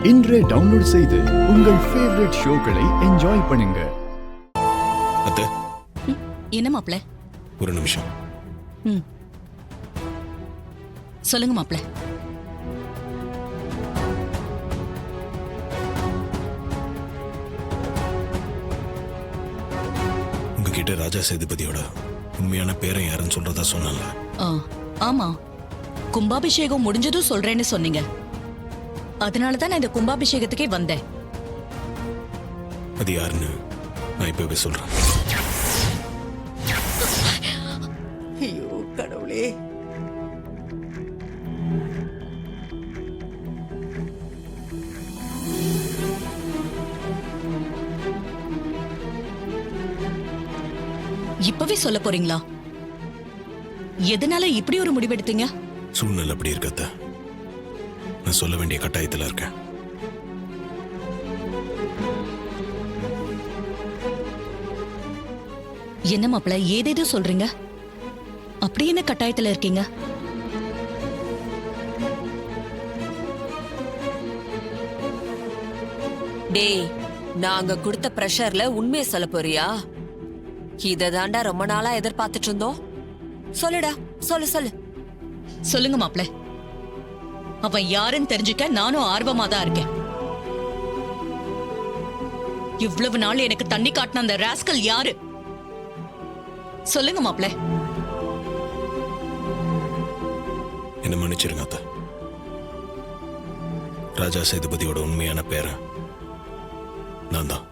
இன்றே டவுன்லோட் செய்து உங்கள் ஃபேவரட் ஷோக்களை என்ஜாய் பண்ணுங்க. அத்தை, என்ன மாப்ள? ஒரு நிமிஷம். சொல்லுங்க மாப்ள. உங்ககிட்ட ராஜா சேதுபதியோட உண்மையான பேரை யாருன்னு சொல்றதா சொன்னல? ஆமா, கும்பாபிஷேகம் முடிஞ்சதும் சொல்றேன்னு சொன்னீங்க. அதனாலதான் நான் இந்த கும்பாபிஷேகத்துக்கே வந்தேன். அது யாருன்னு நான் இப்பவே சொல்றேன். ஐயோ கடவுளே, இப்பவே சொல்ல போறீங்களா? எதனால இப்படி ஒரு முடிவெடுத்தீங்க? சூழ்நிலை அப்படி இருக்கத்த, நான் சொல்ல வேண்டிய கட்டாயத்துல இருக்கேன். என்ன மாப்பிள, ஏதேதோ சொல்றீங்க? அப்படி என்ன கட்டாயத்துல இருக்கீங்க? டேய், நாங்க கொடுத்த பிரஷர்ல உண்மையை சொல்ல போறியா? இத தாண்டா ரொம்ப நாளா எதிர்பார்த்துட்டு இருந்தோம். சொல்லுடா, சொல்லு சொல்லு. சொல்லுங்க மாப்பிள. அவன் யாருன்னு தெரிஞ்சுக்க நானும் ஆர்வமா தான் இருக்கேன். இவ்வளவு நாள் எனக்கு தண்ணி காட்டின அந்த ராஸ்கல் யாரு? சொல்லுங்க மாப்பிள. என்ன மன்னிச்சிருங்க அத்தை. ராஜா சேதுபதியோட உண்மையான பேரை நான் தான்.